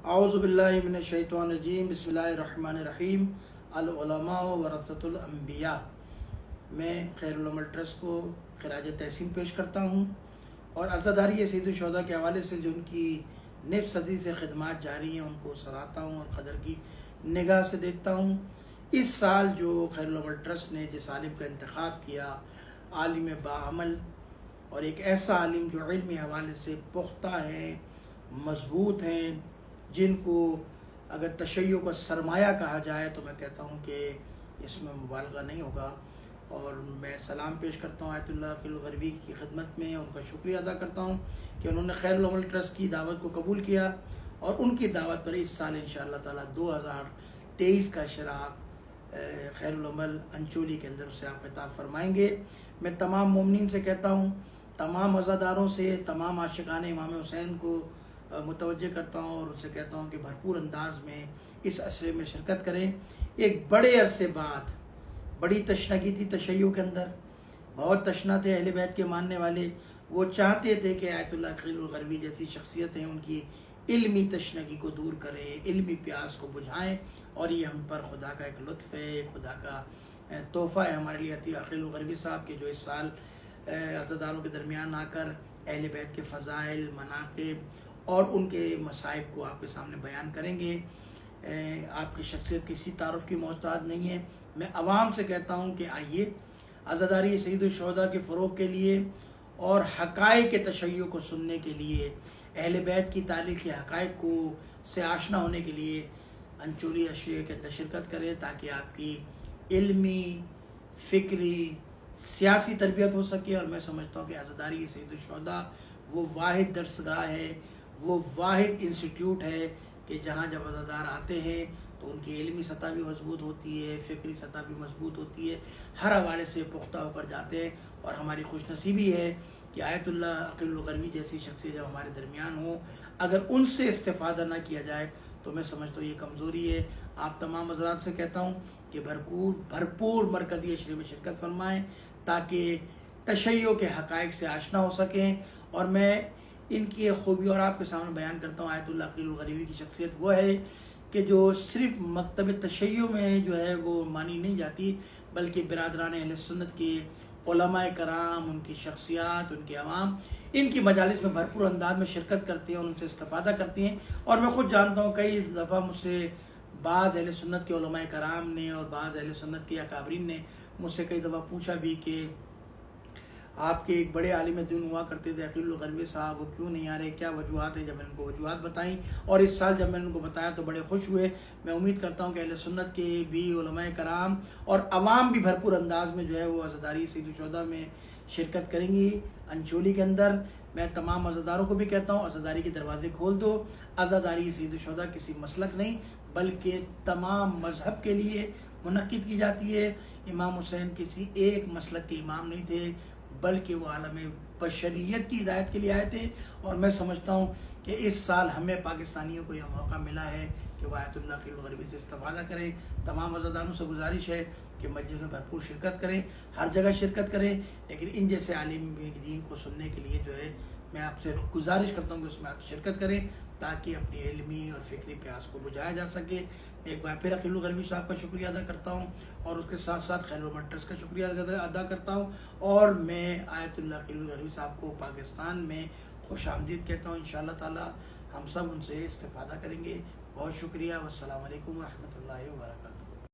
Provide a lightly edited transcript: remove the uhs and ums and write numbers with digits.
अऊज़ु बिल्लाहि मिनश्शैतानिर्रजीम बिस्मिल्लाहिर्रहमानिर्रहीम अल उलमा वरसतुल अंबिया। मैं खैरुल अमल ट्रस्ट को खराज तहसीन पेश करता हूँ और अज़ादारी सैयद शुहदा के हवाले से जो उनकी निफ सदी से खिदमत जारी हैं उनको सराहता हूँ और कदर की निगाह से देखता हूँ। इस साल जो खैरुल अमल ट्रस्ट ने जिस आलिम का इंतखाब किया, आलिम बाअमल और एक ऐसा आलिम जो इल्मी हवाले से पुख्ता हैं, मजबूत हैं, जिनको अगर तशय्यो का सरमाया कहा जाए तो मैं कहता हूँ कि इसमें मुबालगा नहीं होगा। और मैं सलाम पेश करता हूँ आयतुल्लाह अकील गरबी की खिदमत में, उनका शुक्रिया अदा करता हूँ कि उन्होंने खैरुल अमल ट्रस्ट की दावत को कबूल किया और उनकी दावत पर इस साल इंशाअल्लाह ताला 2023 का शराब खैरुल अमल अंचोली के अंदर उससे आप खिताब फरमाएंगे। मैं तमाम मोमिनीन से कहता हूँ, तमाम अज़ादारों से, तमाम आशिकान इमाम हुसैन को मुतवज्जे करता हूँ और उससे कहता हूँ कि भरपूर अंदाज में इस अशरे में शिरकत करें। एक बड़े अरसे बाद बड़ी तशनगी थी तशय्यो के अंदर, बहुत तशना थे अहले बैत के मानने वाले। वो चाहते थे कि आयतुल्लाह अकील गरबी जैसी शख्सियतें उनकी इल्मी तशनगी को दूर करें, इल्मी प्यास को बुझाएं, और ये हम पर खुदा का एक लुत्फ़ है, खुदा का तोहफ़ा है हमारे लिए अती अकील गरबी साहब के, जो इस साल अज़ादारों के दरमियान आकर अहले बैत के फ़ज़ाइल, मनाक़िब और उनके मसाइब को आपके सामने बयान करेंगे। आपकी शख्सियत किसी तारुफ की मोहताज नहीं है। मैं आवाम से कहता हूँ कि आइए अज़ादारी सैयद शुहदा के फ़रोग़ के लिए और हक़ाइक़ के तशय्यो को सुनने के लिए, अहले बैत की तारीख़ के हक़ाइक़ को से आशना होने के लिए अंचोली अशरे के अंदर शिरकत करें, ताकि आपकी इल्मी, फ़िक्री, सियासी तरबियत हो सके। और मैं समझता हूँ कि अज़ादारी सैयद शुहदा वो वाहिद दरसगाह है, वो वाहिद इंस्टीट्यूट है कि जहाँ जब अज़ादार आते हैं तो उनकी इल्मी सतह भी मजबूत होती है, फ़िक्री सतह भी मजबूत होती है, हर हवाले से पुख्ता होकर जाते हैं। और हमारी खुशनसीबी है कि आयतुल्लाह अकील गरबी जैसी शख्सियत जब हमारे दरमियान हो, अगर उनसे इस्तेफ़ादा ना किया जाए तो मैं समझता हूँ ये कमज़ोरी है। आप तमाम हज़रात से कहता हूँ कि भरपूर मरकज़ी अशरे में शिरकत फरमाएँ, ताकि तशय्यो के हक़ाइक़ से आशना हो सकें। और मैं इनकी खूबी और आपके सामने बयान करता हूँ। आयतुल्लाह अकील गरबी की शख्सियत वो है कि जो सिर्फ मकतब तशय्यो में जो है वो मानी नहीं जाती, बल्कि बिरादरान अहले सुन्नत के उलमाए कराम, उनकी शख्सियात, उनके अवाम इनकी मजालिस में भरपूर अंदाज में शिरकत करती हैं और उनसे इस्तेफ़ादा करती हैं। और मैं ख़ुद जानता हूँ कई दफ़ा मुझसे बाज़ अहले सुन्नत के उलमाए कराम ने और बाज़ अहले सुन्नत के अकाबरीन ने मुझसे कई दफ़ा पूछा भी कि आपके एक बड़े आलिम दीन हुआ करते थे अकील गरबी साहब, वो क्यों नहीं आ रहे, क्या वजूहात है। जब मैंने उनको वजूहात बताई और इस साल जब मैंने उनको बताया तो बड़े खुश हुए। मैं उम्मीद करता हूँ कि अहले सुन्नत के भी उलमाए कराम और अवाम भी भरपूर अंदाज में जो है वो अज़ादारी सैयद शुहदा में शिरकत करेंगी अंचोली के अंदर। मैं तमाम अज़ादारों को भी कहता हूँ, अज़ादारी के दरवाजे खोल दो। अज़ादारी सैयद शुहदा किसी मसलक नहीं बल्कि तमाम मजहब के लिए मुनक्किद की जाती है। इमाम हुसैन किसी एक मसलक के इमाम नहीं थे, बल्कि वो आलम बशरियत की हिदायत के लिए आए थे। और मैं समझता हूँ कि इस साल हमें पाकिस्तानियों को यह मौका मिला है कि वह आयतुल्लाह अकील गरबी से इस्तेफ़ादा करें। तमाम अज़ादारों से गुजारिश है कि मस्जिद में भरपूर शिरकत करें, हर जगह शिरकत करें, लेकिन इन जैसे आलिम दीन को सुनने के लिए जो है मैं आपसे गुजारिश करता हूँ कि उसमें आप शिरकत करें, ताकि अपनी इल्मी और फ़िक्री प्यास को बुझाया जा सके। मैं एक बार फिर अकील गरबी साहब का शुक्रिया अदा करता हूँ और उसके साथ साथ खैरुल अमल ट्रस्ट का शुक्रिया अदा करता हूँ। और मैं आयतुल्लाह अकील गरबी साहब को पाकिस्तान में खुश आमदीद कहता हूँ। इंशाअल्लाह ताला हम सब उनसे इस्तेफ़ादा करेंगे। बहुत शुक्रिया। वस्सलामु अलैकुम व रहमतुल्लाहि व बरकातहू।